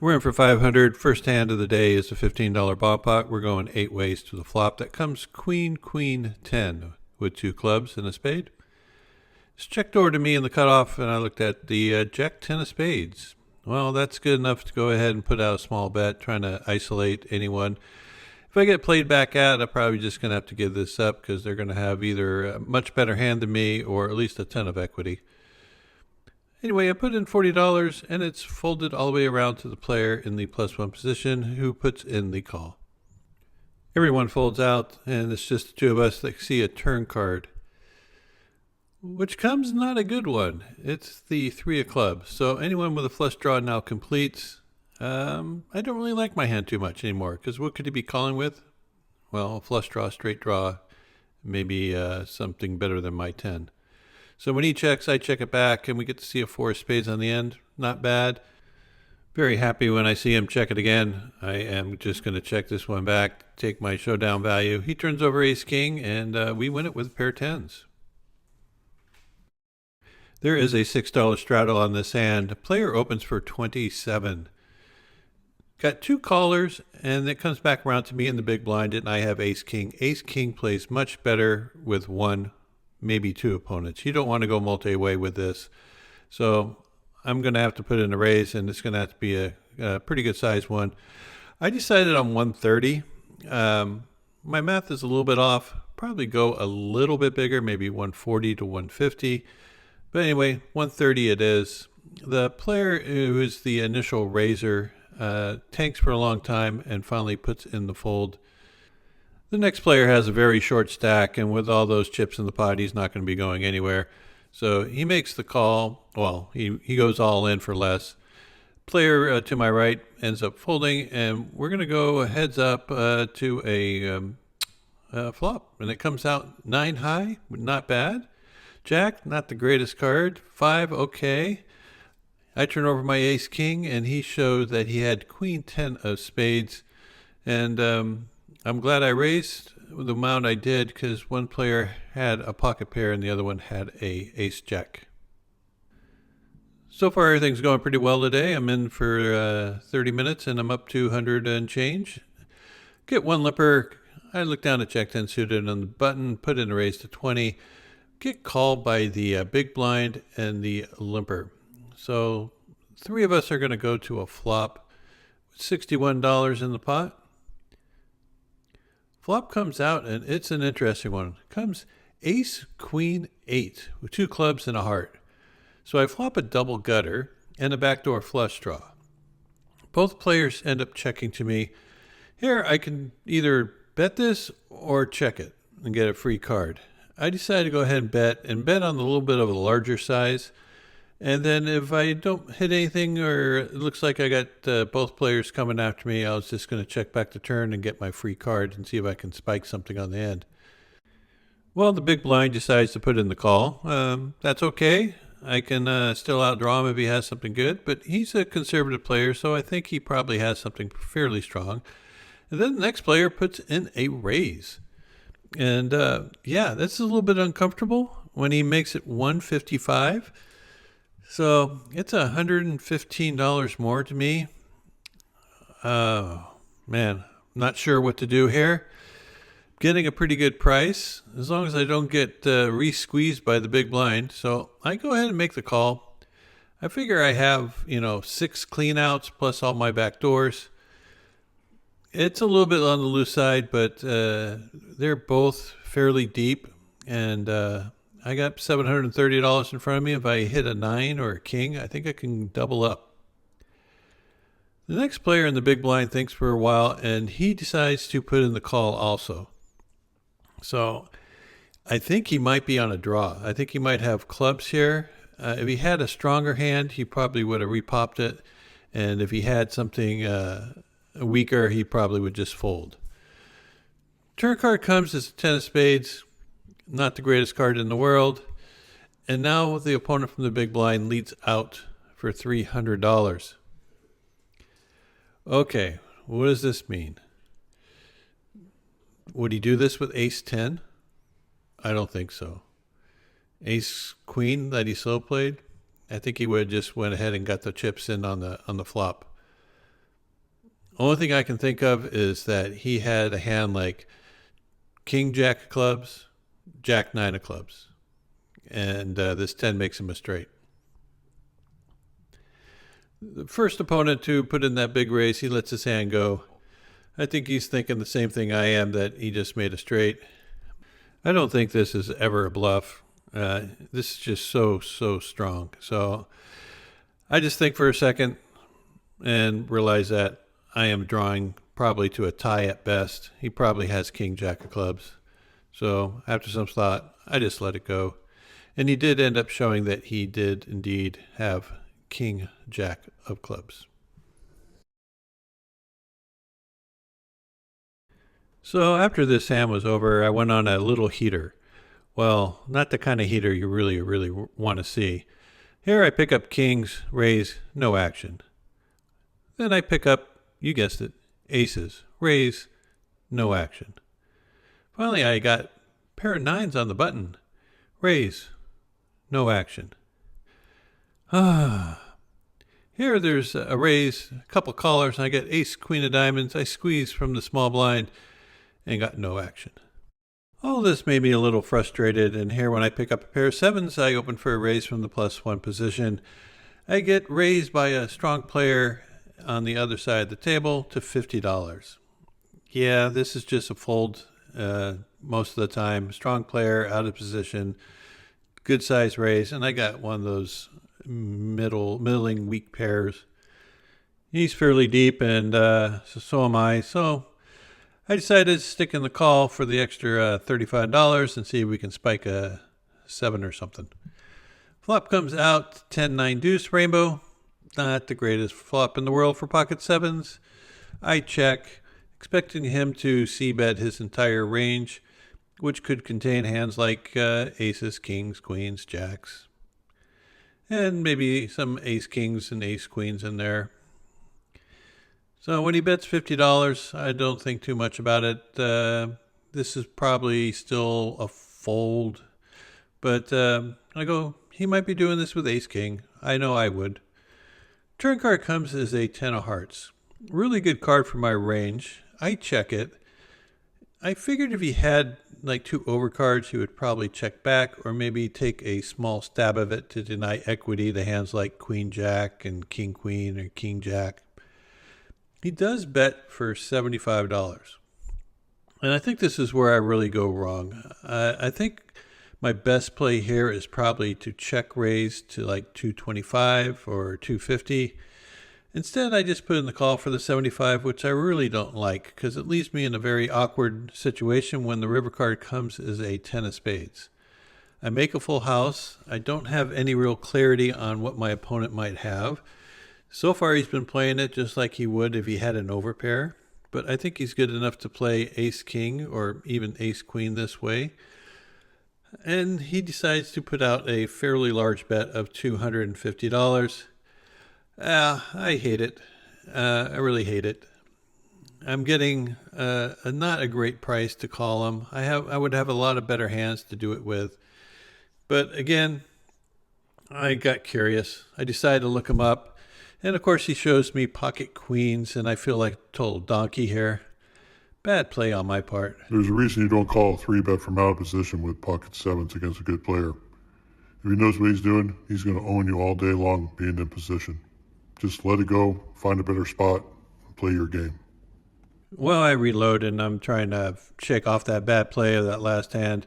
We're in for 500. First hand of the day is a $15 ball pot. We're going 8 ways to the flop. That comes queen, queen, 10 with 2 clubs and a spade. It's checked over to me in the cutoff, and I looked at the jack 10 of spades. Well, that's good enough to go ahead and put out a small bet, trying to isolate anyone. If I get played back at, I'm probably just going to have to give this up because they're going to have either a much better hand than me or at least a ton of equity. Anyway, I put in $40, and it's folded all the way around to the player in the +1 position who puts in the call. Everyone folds out, and it's just the two of us that see a turn card, which comes not a good one. It's the 3 of clubs. So anyone with a flush draw now completes. I don't really like my hand too much anymore, because what could he be calling with? Well, flush draw, straight draw, maybe something better than my 10. So when he checks, I check it back, and we get to see a 4 of spades on the end. Not bad. Very happy when I see him check it again. I am just going to check this one back, take my showdown value. He turns over ace king, and we win it with a pair of 10s. There is a $6 straddle on this hand. The player opens for 27. Got 2 callers, and it comes back around to me in the big blind, and I have ace king. Ace king plays much better with 1, maybe 2 opponents. You don't want to go multi-way with this. So I'm going to have to put in a raise, and it's going to have to be a pretty good size one. I decided on 130. My math is a little bit off. Probably go a little bit bigger, maybe 140 to 150. But anyway, 130 it is. The player who is the initial raiser tanks for a long time and finally puts in the fold. The next player has a very short stack, and with all those chips in the pot, he's not going to be going anywhere. So he makes the call. Well, he goes all in for less. Player to my right ends up folding, and we're going to go heads up to a flop. And it comes out 9 high, not bad. Jack, not the greatest card. 5, okay. I turn over my ace king, and he showed that he had queen 10 of spades. And I'm glad I raised the amount I did because one player had a pocket pair and the other one had a ace jack. So far, everything's going pretty well today. I'm in for 30 minutes, and I'm up to 100 and change. Get one limper. I look down at jack 10 suited on the button, put in a raise to 20. Get called by the big blind and the limper. So 3 of us are going to go to a flop with $61 in the pot. Flop comes out, and it's an interesting one. It comes ace, queen, 8 with 2 clubs and a heart. So I flop a double gutter and a backdoor flush draw. Both players end up checking to me. Here I can either bet this or check it and get a free card. I decided to go ahead and bet on a little bit of a larger size. And then if I don't hit anything or it looks like I got both players coming after me, I was just going to check back the turn and get my free card and see if I can spike something on the end. Well, the big blind decides to put in the call. That's okay. I can still outdraw him if he has something good, but he's a conservative player, so I think he probably has something fairly strong. And then the next player puts in a raise. And yeah, that's a little bit uncomfortable when he makes it 155. So it's $115 more to me. Oh, man, not sure what to do here. Getting a pretty good price as long as I don't get re-squeezed by the big blind. So I go ahead and make the call. I figure I have, 6 cleanouts plus all my back doors. It's a little bit on the loose side, but they're both fairly deep. And I got $730 in front of me. If I hit a 9 or a king, I think I can double up. The next player in the big blind thinks for a while, and he decides to put in the call also. So I think he might be on a draw. I think he might have clubs here. If he had a stronger hand, he probably would have repopped it. And if he had something weaker, he probably would just fold. Turn card comes as a 10 of spades. Not the greatest card in the world. And now the opponent from the big blind leads out for $300. Okay, what does this mean? Would he do this with ace 10? I don't think so. Ace queen that he slow played? I think he would have just went ahead and got the chips in on the flop. Only thing I can think of is that he had a hand like King Jack of clubs, Jack Nine of clubs, and this 10 makes him a straight. The first opponent to put in that big raise, he lets his hand go. I think he's thinking the same thing I am, that he just made a straight. I don't think this is ever a bluff. This is just so strong. So I just think for a second and realize that I am drawing probably to a tie at best. He probably has King Jack of clubs. So after some thought, I just let it go. And he did end up showing that he did indeed have King Jack of clubs. So after this hand was over, I went on a little heater. Well, not the kind of heater you really want to see. Here I pick up kings, raise, no action. Then I pick up, you guessed it, aces, raise, no action. Finally I got a pair of nines on the button, raise, no action. Here there's a raise, a couple callers, and I get ace, queen of diamonds. I squeeze from the small blind and got no action. All this made me a little frustrated, and here when I pick up a pair of sevens, I open for a raise from the +1 position. I get raised by a strong player on the other side of the table to $50. Yeah, this is just a fold most of the time. Strong player, out of position, good size raise, and I got one of those middling weak pairs. He's fairly deep, and so am I. So I decided to stick in the call for the extra $35 and see if we can spike a 7 or something. Flop comes out 10-9 deuce rainbow. Not the greatest flop in the world for pocket sevens. I check, expecting him to c-bet his entire range, which could contain hands like aces, kings, queens, jacks, and maybe some ace kings and ace queens in there. So when he bets $50, I don't think too much about it. This is probably still a fold, but I go, he might be doing this with ace king. I know I would. Turn card comes as a 10 of hearts. Really good card for my range. I check it. I figured if he had like 2 overcards, he would probably check back or maybe take a small stab of it to deny equity to hands like queen jack and king queen or king jack. He does bet for $75. And I think this is where I really go wrong. I think my best play here is probably to check raise to like 225 or 250. Instead, I just put in the call for the 75, which I really don't like because it leaves me in a very awkward situation when the river card comes as a 10 of spades. I make a full house. I don't have any real clarity on what my opponent might have. So far, he's been playing it just like he would if he had an overpair, but I think he's good enough to play ace-king or even ace-queen this way. And he decides to put out a fairly large bet of $250. I hate it. I really hate it. I'm getting not a great price to call him. I would have a lot of better hands to do it with. But again, I got curious. I decided to look him up. And of course he shows me pocket queens, and I feel like a total donkey here. Bad play on my part. There's a reason you don't call a 3-bet from out of position with pocket sevens against a good player. If he knows what he's doing, he's going to own you all day long being in position. Just let it go, find a better spot, and play your game. Well, I reload and I'm trying to shake off that bad play of that last hand.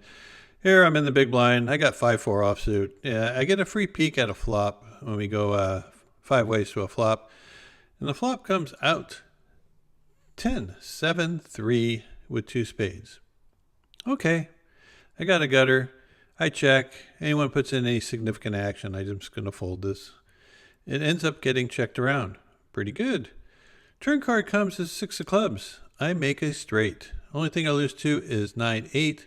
Here I'm in the big blind. I got 5-4 offsuit. Yeah, I get a free peek at a flop when we go 5 ways to a flop. And the flop comes out 10-7-3 with 2 spades. Okay, I got a gutter. I check. Anyone puts in any significant action, I'm just going to fold this. It ends up getting checked around. Pretty good. Turn card comes as 6 of clubs. I make a straight. Only thing I lose to is 9-8.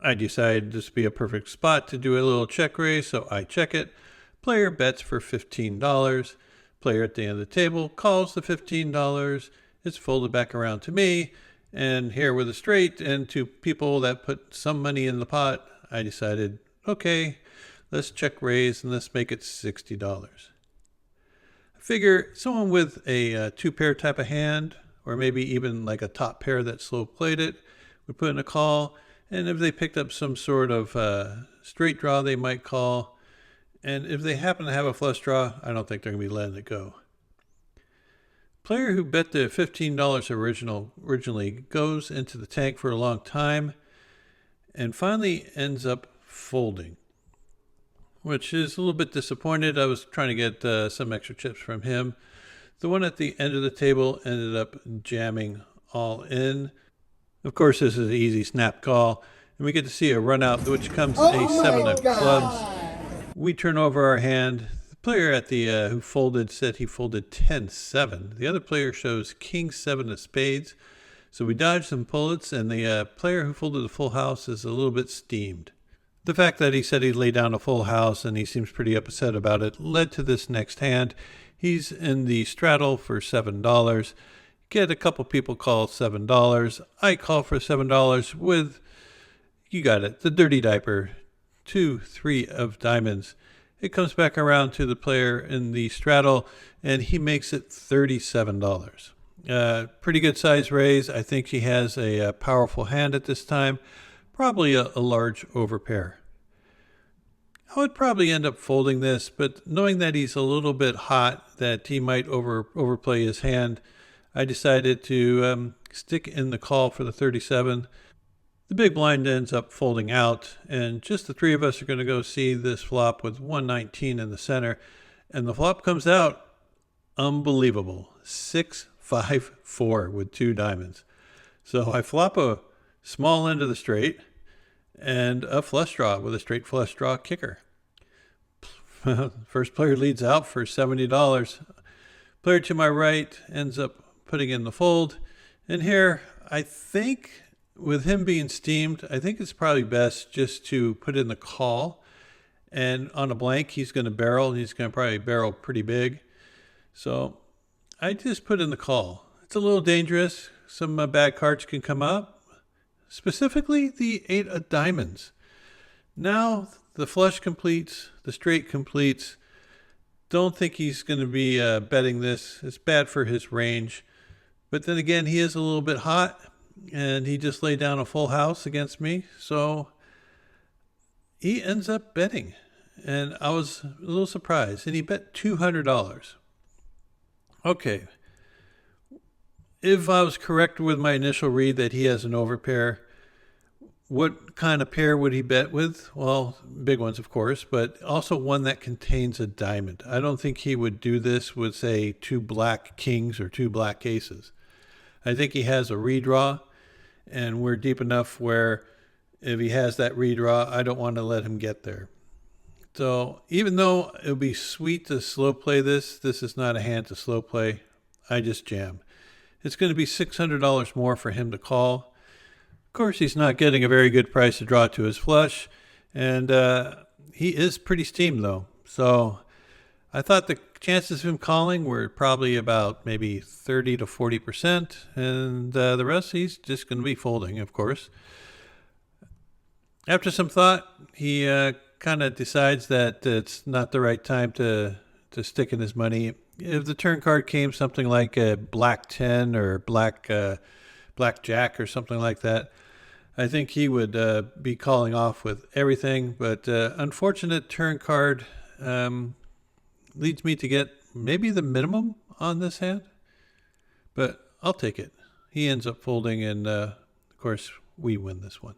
I decide this would be a perfect spot to do a little check raise, so I check it. Player bets for $15. Player at the end of the table calls the $15. It's folded back around to me. And here with a straight and to people that put some money in the pot, I decided, okay, let's check raise and let's make it $60. I figure someone with a 2-pair type of hand or maybe even like a top pair that slow played it, would put in a call. And if they picked up some sort of straight draw, they might call. And if they happen to have a flush draw, I don't think they're going to be letting it go. Player who bet the $15 originally goes into the tank for a long time and finally ends up folding, which is a little bit disappointed. I was trying to get some extra chips from him. The one at the end of the table ended up jamming all in. Of course, this is an easy snap call, and we get to see a run out, which comes a 7 of clubs. We turn over our hand. The player at the who folded said he folded 10-7. The other player shows King 7 of spades. So we dodged some bullets, and the player who folded the full house is a little bit steamed. The fact that he said he'd lay down a full house and he seems pretty upset about it led to this next hand. He's in the straddle for $7. Get a couple people call $7. I call for $7 with, you got it, the dirty diaper, 2-3 of diamonds. It comes back around to the player in the straddle, and he makes it $37. Pretty good size raise. I think he has a powerful hand at this time, probably a large overpair. I would probably end up folding this, but knowing that he's a little bit hot, that he might overplay his hand, I decided to stick in the call for the 37. The big blind ends up folding out, and just the three of us are going to go see this flop with 119 in the center, and the flop comes out unbelievable. 6-5-4 with 2 diamonds. So I flop a small end of the straight and a flush draw with a straight flush draw kicker. First player leads out for $70. Player to my right ends up putting in the fold. And here, I think with him being steamed, I think it's probably best just to put in the call. And on a blank, he's going to barrel. He's going to probably barrel pretty big. So I just put in the call. It's a little dangerous. Some bad cards can come up. Specifically, the 8 of diamonds. Now the flush completes, the straight completes. Don't think he's going to be betting this. It's bad for his range. But then again, he is a little bit hot, and he just laid down a full house against me. So he ends up betting. And I was a little surprised. And he bet $200. Okay. If I was correct with my initial read that he has an overpair, what kind of pair would he bet with? Well, big ones, of course, but also one that contains a diamond. I don't think he would do this with, say, 2 black kings or 2 black aces. I think he has a redraw, and we're deep enough where if he has that redraw, I don't want to let him get there. So even though it would be sweet to slow play this, this is not a hand to slow play. I just jam. It's going to be $600 more for him to call. Of course, he's not getting a very good price to draw to his flush, and he is pretty steamed, though. So I thought the chances of him calling were probably about maybe 30 to 40%, and the rest he's just going to be folding, of course. After some thought, he kind of decides that it's not the right time to stick in his money. If the turn card came something like a black 10 or black jack or something like that, I think he would be calling off with everything. But unfortunate turn card leads me to get maybe the minimum on this hand. But I'll take it. He ends up folding, and of course, we win this one.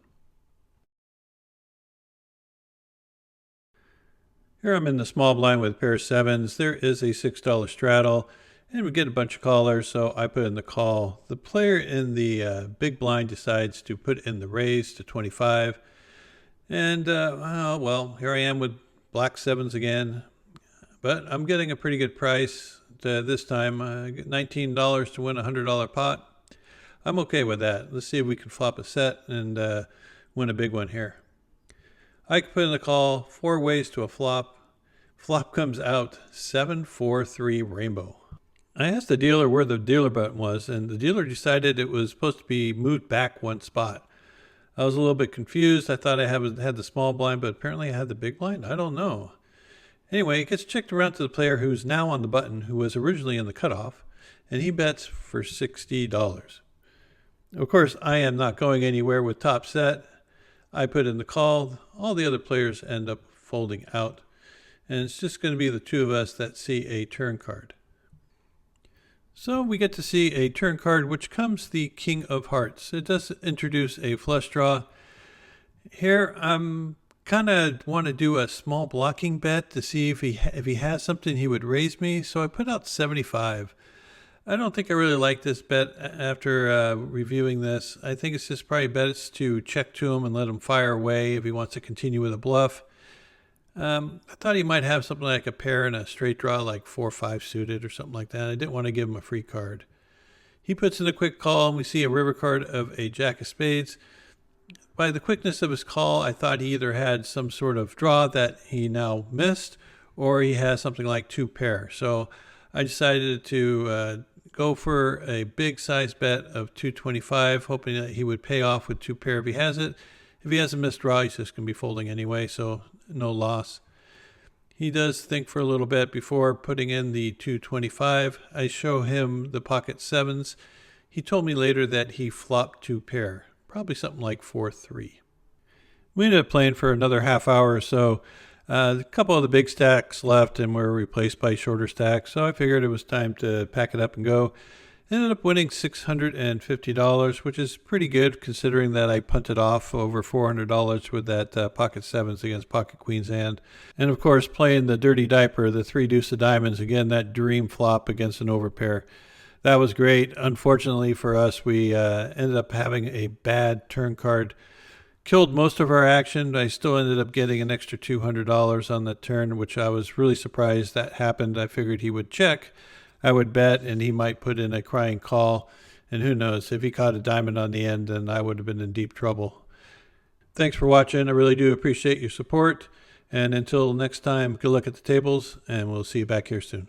Here I'm in the small blind with a pair of 7s. There is a $6 straddle, and we get a bunch of callers, so I put in the call. The player in the big blind decides to put in the raise to 25. And, well, here I am with black 7s again. But I'm getting a pretty good price this time. $19 to win a $100 pot. I'm okay with that. Let's see if we can flop a set and win a big one here. I can put in the call 4 ways to a flop. Flop comes out 7-4-3 rainbow. I asked the dealer where the dealer button was, and the dealer decided it was supposed to be moved back 1 spot. I was a little bit confused. I thought I had the small blind, but apparently I had the big blind. I don't know. Anyway, it gets checked around to the player who's now on the button, who was originally in the cutoff, and he bets for $60. Of course, I am not going anywhere with top set. I put in the call. All the other players end up folding out, and it's just going to be the two of us that see a turn card. So we get to see a turn card, which comes the King of Hearts. It does introduce a flush draw. Here, I'm kind of want to do a small blocking bet to see if he has something he would raise me. So I put out 75. I don't think I really like this bet after reviewing this. I think it's just probably best to check to him and let him fire away if he wants to continue with a bluff. I thought he might have something like a pair and a straight draw, like 4-5 suited or something like that. I didn't want to give him a free card. He puts in a quick call, and we see a river card of a jack of spades. By the quickness of his call, I thought he either had some sort of draw that he now missed, or he has something like 2 pair. So I decided to go for a big size bet of 225, hoping that he would pay off with 2 pair if he has it. If he has a missed draw, he's just going to be folding anyway, so no loss. He does think for a little bit before putting in the 225. I show him the pocket sevens. He told me later that he flopped 2 pair, probably something like 4-3. We ended up playing for another half hour or so. A couple of the big stacks left and were replaced by shorter stacks, so I figured it was time to pack it up and go. Ended up winning $650, which is pretty good considering that I punted off over $400 with that pocket sevens against pocket queens hand. And of course, playing the dirty diaper, the 3 deuce of diamonds, again, that dream flop against an overpair. That was great. Unfortunately for us, we ended up having a bad turn card. Killed most of our action. I still ended up getting an extra $200 on that turn, which I was really surprised that happened. I figured he would check, I would bet, and he might put in a crying call. And who knows, if he caught a diamond on the end, then I would have been in deep trouble. Thanks for watching. I really do appreciate your support. And until next time, good luck at the tables, and we'll see you back here soon.